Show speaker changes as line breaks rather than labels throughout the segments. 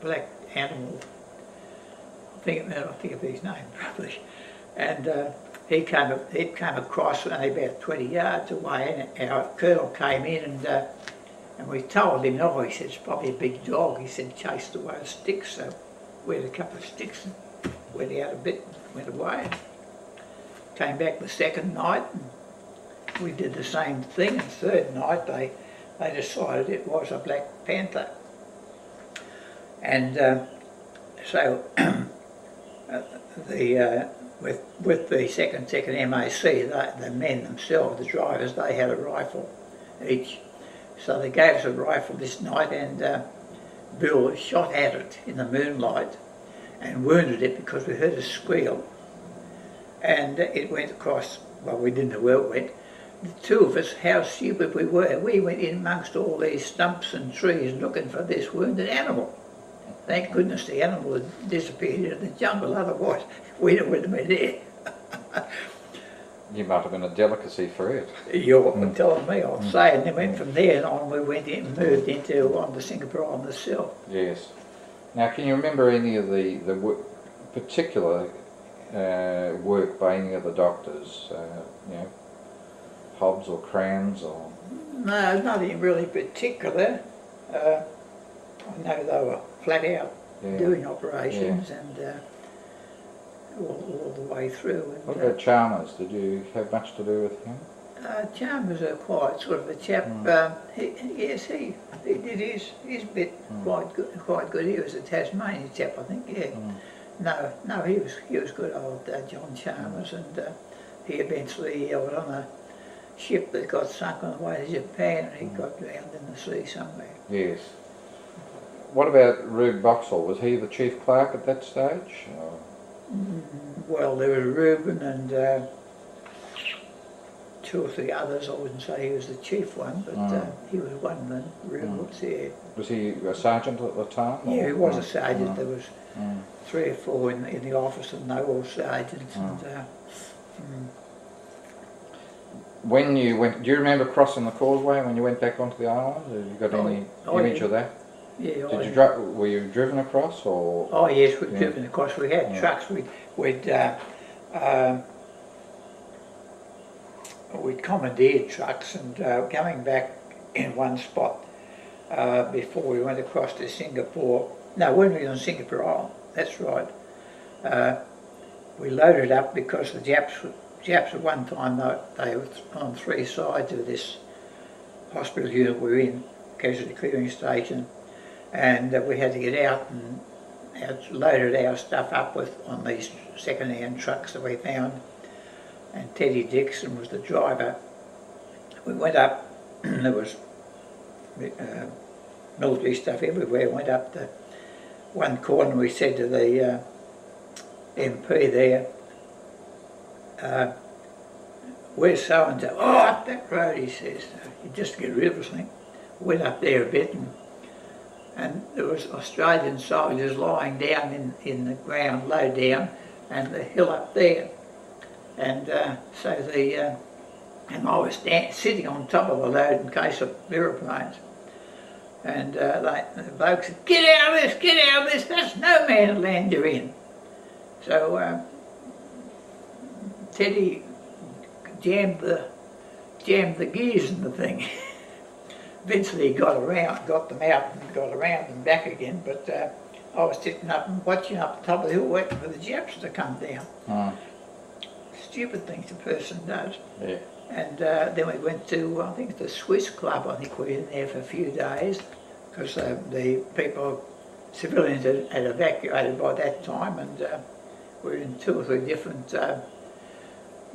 black animal. I think of his name probably. And he'd come across only about 20 yards away, and our colonel came in and we told him, oh, he said, it's probably a big dog. He said, chased away the sticks. So we had a couple of sticks and went out a bit and went away. Came back the second night and we did the same thing. And third night they decided it was a black panther. And so with the second MAC, the men themselves, the drivers, they had a rifle each. So they gave us a rifle this night, and Bill shot at it in the moonlight and wounded it because we heard a squeal. And it went across, well, we didn't know where it went. The two of us, how stupid we were. We went in amongst all these stumps and trees looking for this wounded animal. Thank goodness the animal had disappeared into the jungle, otherwise we would have been there.
You might have been a delicacy for it.
You're telling me, I'll say. And then went from there on, we went in, moved on to Singapore Island itself.
Yes. Now, can you remember any of the particular work by any of the doctors? You know, Hobbs or Crans or?
No, nothing really particular. I know they were flat out doing operations and all the way through. And,
what about Chalmers? Did you have much to do with him?
Chalmers was quite sort of a chap. Yes, he did his bit quite good. He was a Tasmanian chap, I think. Yeah. No, he was good, old John Chalmers, and he eventually was on a ship that got sunk on the way to Japan, and he got drowned in the sea somewhere.
Yes. What about Rube Boxall? Was he the chief clerk at that stage?
Well, there was Reuben and two or three others. I wouldn't say he was the chief one, but he was one of them. Reuben was there.
Was he a sergeant at the time?
Yeah, he was a sergeant. There was 3 or 4 in the office, and they were all sergeants. And,
when you went, do you remember crossing the causeway when you went back onto the island? Have you got any image of that?
Yeah.
Were you driven across, or?
Oh yes, we'd driven across. We had trucks. We'd commandeered trucks, and coming back in one spot before we went across to Singapore. No, when we were on Singapore Island, that's right. We loaded up because the Japs at one time they were on 3 sides of this hospital unit we were in, casualty clearing station. And we had to get out and loaded our stuff up on these second-hand trucks that we found. And Teddy Dixon was the driver. We went up, there was military stuff everywhere. Went up to one corner and we said to the MP there, where's so-and-so? Oh, up that road, he says. You just get rid of us, I think. Went up there a bit, and there was Australian soldiers lying down in the ground, low down, and the hill up there. And and I was sitting on top of the load in case of aeroplanes. And the bloke said, get out of this, that's no man land you're in. So Teddy jammed the gears in the thing. Eventually he got them out and got around and back again, but I was sitting up and watching up the top of the hill waiting for the Japs to come down. Stupid things a person does. Yeah. And then we went to, I think, the Swiss Club. I think we were in there for a few days because the people, civilians had evacuated by that time, and we were in 2 or 3 different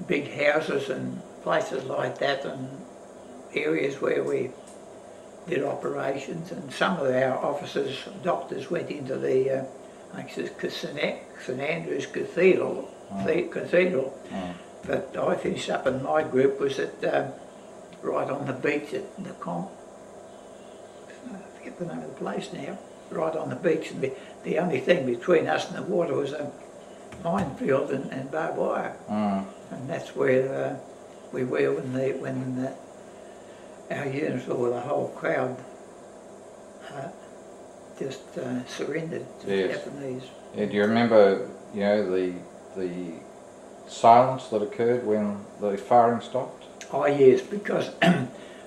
big houses and places like that, and areas where we did operations. And some of our officers, doctors, went into the I think it's St Andrew's Cathedral. But I finished up, and my group was at right on the beach at Nakhon. I forget the name of the place now. Right on the beach, and the only thing between us and the water was a minefield and barbed wire. And that's where we were when our units, or the whole crowd, just surrendered to the
Yes.
Japanese.
Yeah, do you remember, you know, the silence that occurred when the firing stopped?
Oh yes, because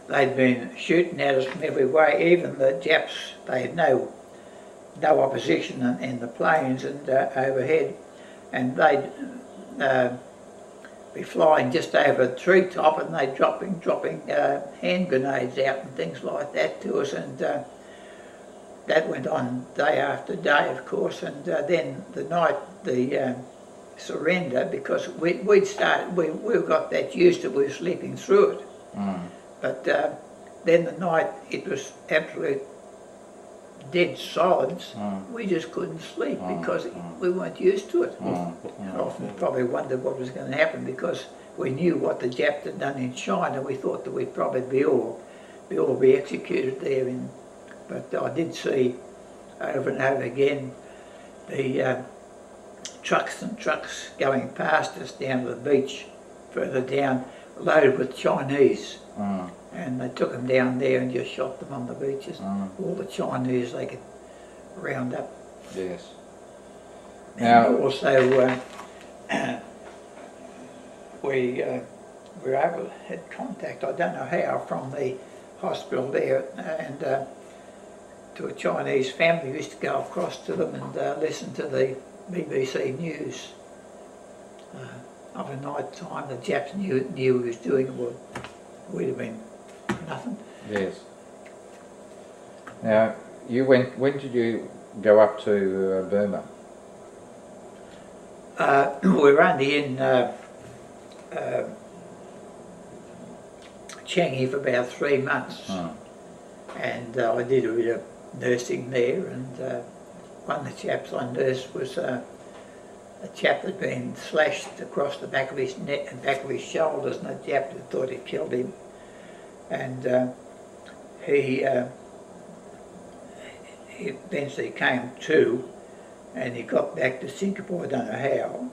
they'd been shooting at us from every way. Even the Japs, they had no opposition in the planes and overhead, and they'd be flying just over a treetop, and they'd dropping hand grenades out and things like that to us, and that went on day after day, of course. And then the night the surrender, because we got that used to, we were sleeping through it. But then the night it was absolute dead silence. We just couldn't sleep because we weren't used to it. And often probably wondered what was going to happen, because we knew what the Japs had done in China. We thought that we'd probably be executed there. But I did see over and over again the trucks and trucks going past us down to the beach, further down, loaded with Chinese. And they took them down there and just shot them on the beaches. All the Chinese they could round up.
Yes.
Now, and also we were able to had contact, I don't know how, from the hospital there, and to a Chinese family. We used to go across to them and listen to the BBC news of a night time. The Japs knew he was doing it. Well, we'd have been nothing.
Yes. Now, when did you go up to Burma?
We were only in Changi for about 3 months, and I did a bit of nursing there, and one of the chaps I nursed was a chap that had been slashed across the back of his neck and back of his shoulders, and the Jap thought he'd killed him. And he eventually came to, and he got back to Singapore, I don't know how,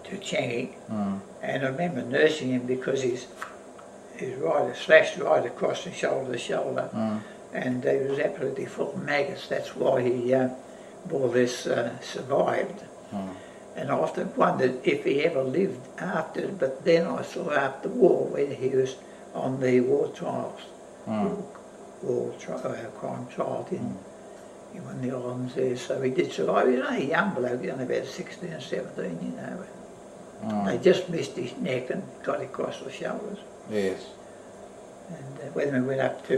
to Changi. And I remember nursing him because he's slashed right across the shoulder to shoulder, and he was absolutely full of maggots. That's why he more or less survived. And I often wondered if he ever lived after, but then I saw after the war whether he was on the war trials, crime trials in one of the islands there. So he did survive. He was only a young bloke, he was only about 16 or 17, you know. They just missed his neck and got across the shoulders.
Yes.
And when we went up to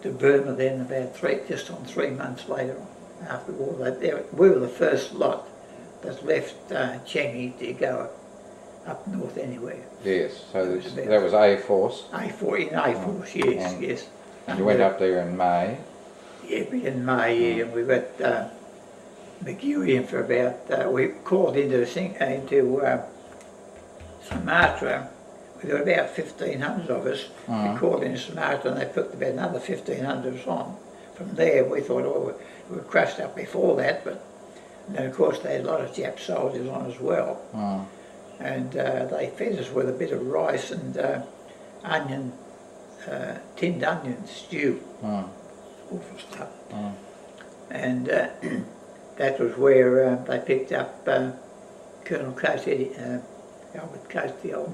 Burma then, about just on 3 months later after the war, we were the first lot that left Changi to go up north anywhere.
Yes, so that was A Force.
A Force, yes, yes.
And you went up there in May?
Yeah, in May, yeah, and we got Mergui in for about, we called into Sumatra. There were about 1,500 of us. We called into Sumatra and they picked about another 1,500 of us on. From there we thought, oh, we were crushed up before that, but then of course they had a lot of Jap soldiers on as well. And they fed us with a bit of rice and onion, tinned onion stew. Awful stuff. And that was where they picked up Colonel Coates, Albert Coates, the old man.